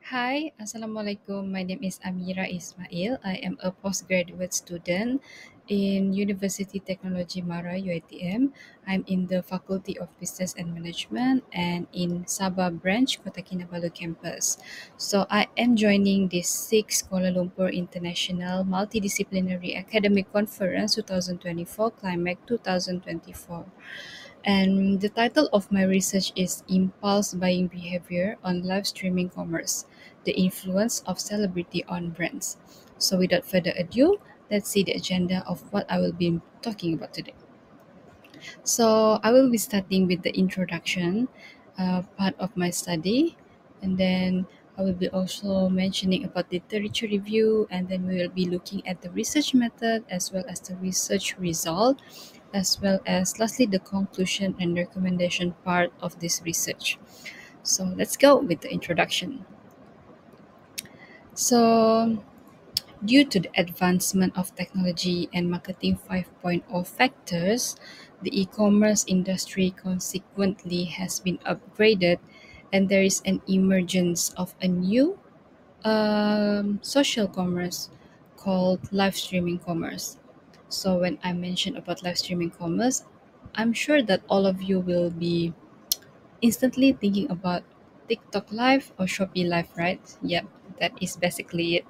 Hi, Assalamualaikum. My name is Amirah Ismail. I am a postgraduate student in Universiti Teknologi UiTM. I'm in the Faculty of Business and Management and in Sabah branch Kota Kinabalu campus. So I am joining this 6th Kuala Lumpur International Multidisciplinary Academic Conference 2024 Climax 2024. And the title of my research is Impulse Buying Behavior on Live Streaming Commerce, the Influence of Celebrity on Brands. So without further ado, let's see the agenda of what I will be talking about today. So I will be starting with the introduction part of my study, and then I will be also mentioning about literature review, and then we will be looking at the research method as well as the research result, as well as lastly the conclusion and recommendation part of this research. So let's go with the introduction. So due to the advancement of technology and marketing 5.0 factors, the e-commerce industry consequently has been upgraded, and there is an emergence of a new social commerce called live streaming commerce. So when I mention about live streaming commerce, I'm sure that all of you will be instantly thinking about TikTok Live or Shopee Live, right? Yep, that is basically it.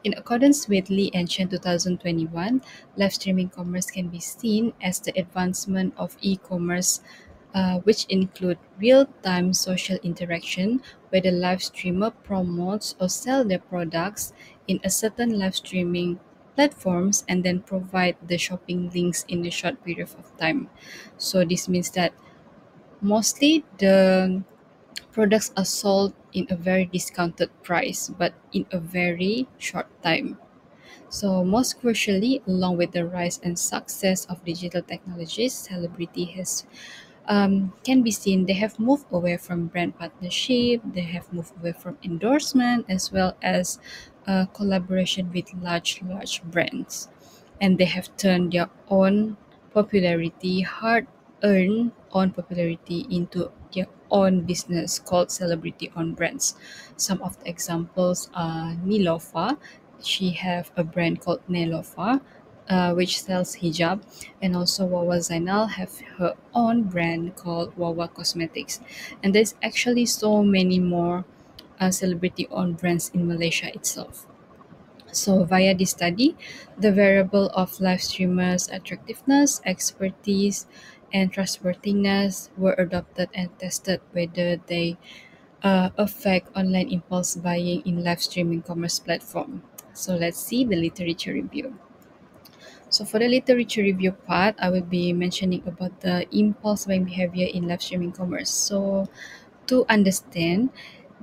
In accordance with Lee and Chen 2021, live streaming commerce can be seen as the advancement of e-commerce, which include real-time social interaction where the live streamer promotes or sell their products in a certain live streaming platforms and then provide the shopping links in a short period of time. So this means that mostly the products are sold in a very discounted price but in a very short time. So, most crucially, along with the rise and success of digital technologies, celebrity has can be seen they have moved away from brand partnership, they have moved away from endorsement as well as collaboration with large brands, and they have turned their own popularity, hard-earned own popularity, into their own business called celebrity owned brands. Some of the examples are Nilofa. She have a brand called Nelofa, which sells hijab, and also Wawa Zainal have her own brand called Wawa Cosmetics. And there's actually so many more celebrity-owned brands in Malaysia itself. So, via this study, the variable of live streamers' attractiveness, expertise, and trustworthiness were adopted and tested whether they affect online impulse buying in live streaming commerce platform. So, let's see the literature review. So for the literature review part, I will be mentioning about the impulse buying behavior in live streaming commerce. So to understand,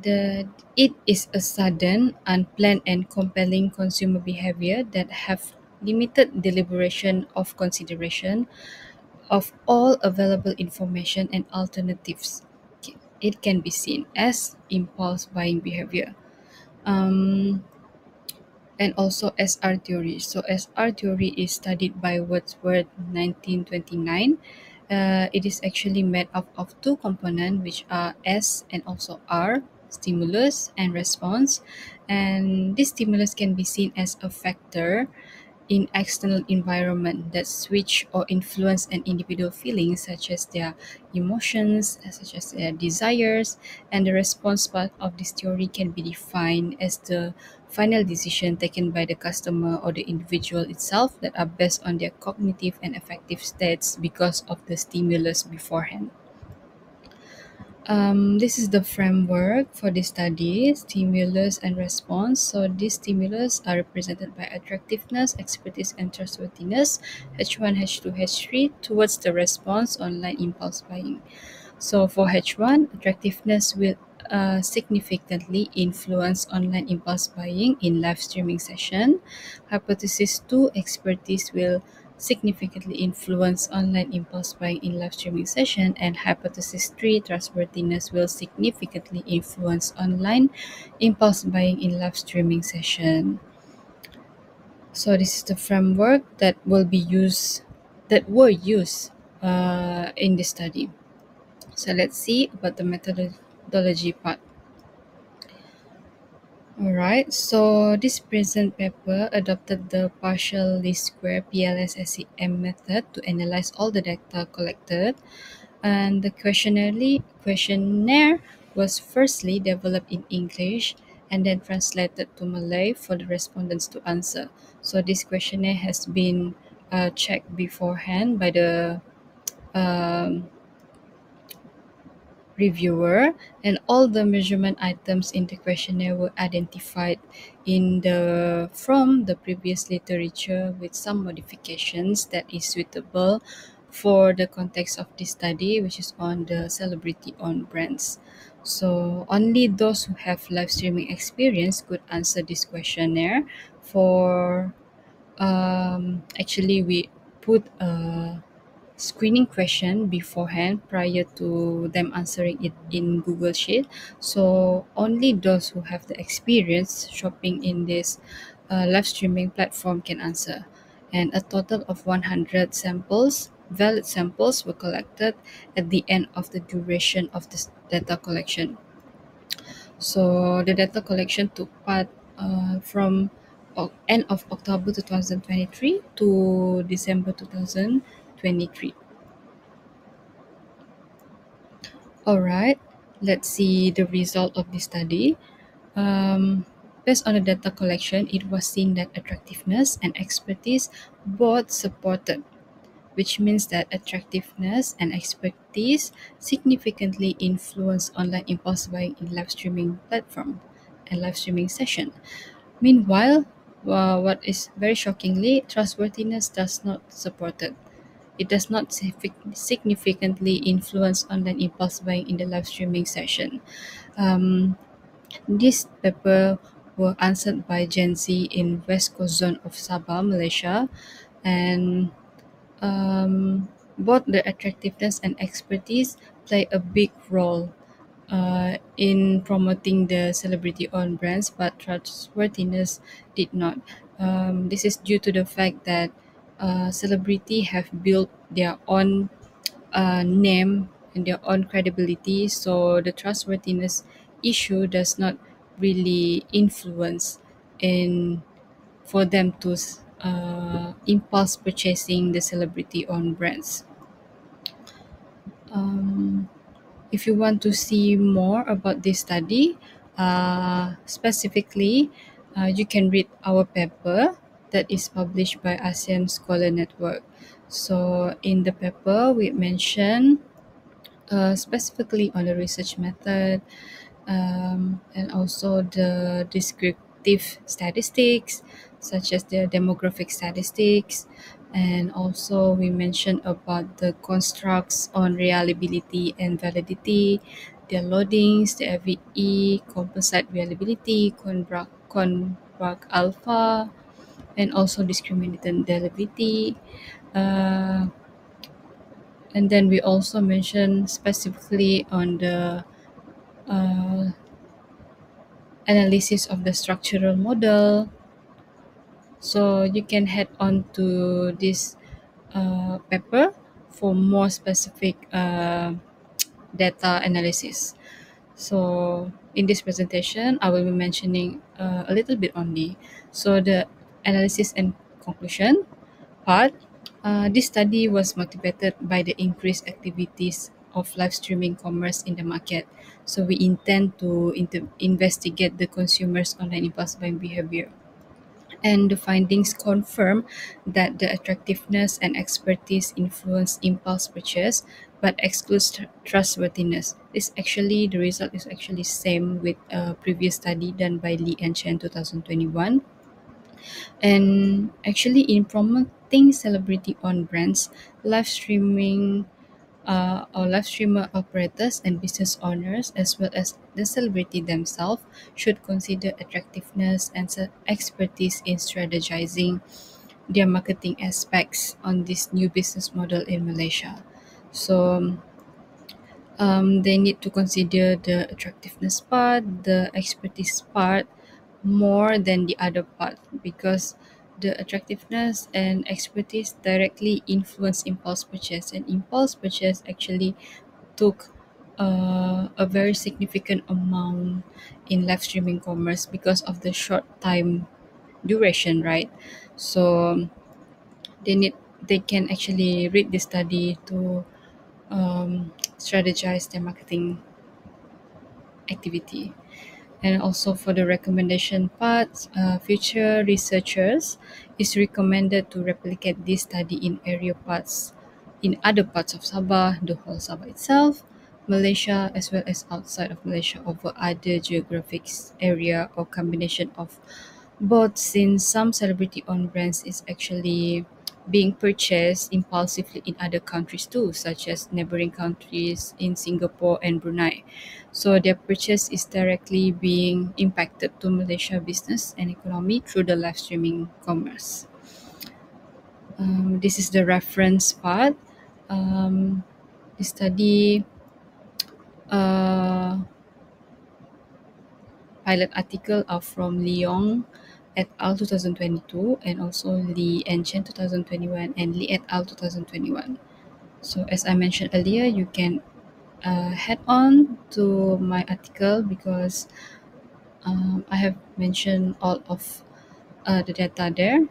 it is a sudden, unplanned, and compelling consumer behavior that have limited deliberation of consideration of all available information and alternatives. It can be seen as impulse buying behavior. Um, and also SR theory. So SR theory is studied by Wordsworth 1929. It is actually made up of two components, which are S and also R, stimulus and response. And this stimulus can be seen as a factor in external environment that switch or influence an individual feelings such as their emotions, such as their desires, and the response part of this theory can be defined as the final decision taken by the customer or the individual itself that are based on their cognitive and affective states because of the stimulus beforehand. This is the framework for the study, stimulus and response. So these stimulus are represented by attractiveness, expertise, and trustworthiness, H1, H2, H3, towards the response online impulse buying. So for H1, attractiveness will significantly influence online impulse buying in live streaming session. Hypothesis 2, expertise will significantly influence online impulse buying in live streaming session. And hypothesis 3, trustworthiness will significantly influence online impulse buying in live streaming session. So this is the framework that were used in this study. So let's see about the methodology part. Alright, so this present paper adopted the partial least square PLS-SEM method to analyze all the data collected, and the questionnaire was firstly developed in English and then translated to Malay for the respondents to answer. So this questionnaire has been checked beforehand by the um, reviewer, and all the measurement items in the questionnaire were identified in the from the previous literature with some modifications that is suitable for the context of this study, which is on the celebrity owned brands. So only those who have live streaming experience could answer this questionnaire. For actually we put a screening question beforehand prior to them answering it in Google Sheet. So only those who have the experience shopping in this live streaming platform can answer. And a total of 100 samples, valid samples, were collected at the end of the duration of this data collection. So the data collection took part from end of October 2023 to December 2023. Alright, let's see the result of this study. Um, Based on the data collection, it was seen that attractiveness and expertise both supported, which means that attractiveness and expertise significantly influence online impulse buying in live streaming platform and live streaming session. Meanwhile, what is very shockingly, trustworthiness does not support it. It does not significantly influence online impulse buying in the live streaming session. Um, this paper were answered by Gen Z in West Coast Zone of Sabah, Malaysia, and both the attractiveness and expertise play a big role in promoting the celebrity-owned brands, but trustworthiness did not. This is due to the fact that celebrity have built their own name and their own credibility, so the trustworthiness issue does not really influence in for them to impulse purchasing the celebrity-owned brands. Um, if you want to see more about this study, specifically, you can read our paper that is published by ASEAN Scholar Network. So in the paper, we mention specifically on the research method, and also the descriptive statistics, such as the demographic statistics, and also we mentioned about the constructs on reliability and validity, their loadings, the FVE, composite reliability, Conbrag alpha, and also discriminated reliability. Uh, and then we also mentioned specifically on the uh, analysis of the structural model. So you can head on to this paper for more specific data analysis. So in this presentation, I will be mentioning a little bit only. So the analysis and conclusion part. This study was motivated by the increased activities of live streaming commerce in the market. So we intend to investigate the consumers' online impulse buying behavior. And the findings confirm that the attractiveness and expertise influence impulse purchase but excludes trustworthiness. This actually the result is actually same with a previous study done by Lee and Chen 2021. And actually, in promoting celebrity on brands, live streaming or live streamer operators and business owners, as well as the celebrity themselves, should consider attractiveness and expertise in strategizing their marketing aspects on this new business model in Malaysia. So they need to consider the attractiveness part, the expertise part, more than the other part, because the attractiveness and expertise directly influence impulse purchase, and impulse purchase actually took a very significant amount in live streaming commerce because of the short time duration, right? So they can actually read this study to strategize their marketing activity. And also for the recommendation part, future researchers is recommended to replicate this study in other parts of Sabah, the whole Sabah itself, Malaysia, as well as outside of Malaysia over other geographic area or combination of both, since some celebrity-owned brands is actually being purchased impulsively in other countries too, such as neighboring countries in Singapore and Brunei. So their purchase is directly being impacted to Malaysia business and economy through the live streaming commerce. This is the reference part. The study pilot article are from Leong et al. 2022 and also Lee and Chen 2021 and Lee et al. 2021. So as I mentioned earlier, you can head on to my article because I have mentioned all of the data there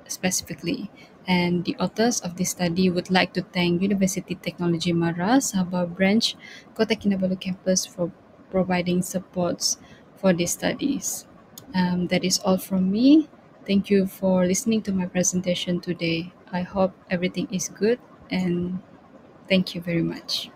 specifically. And the authors of this study would like to thank Universiti Teknologi Mara, Sabah Branch, Kota Kinabalu campus for providing supports for these studies. That is all from me. Thank you for listening to my presentation today. I hope everything is good and thank you very much.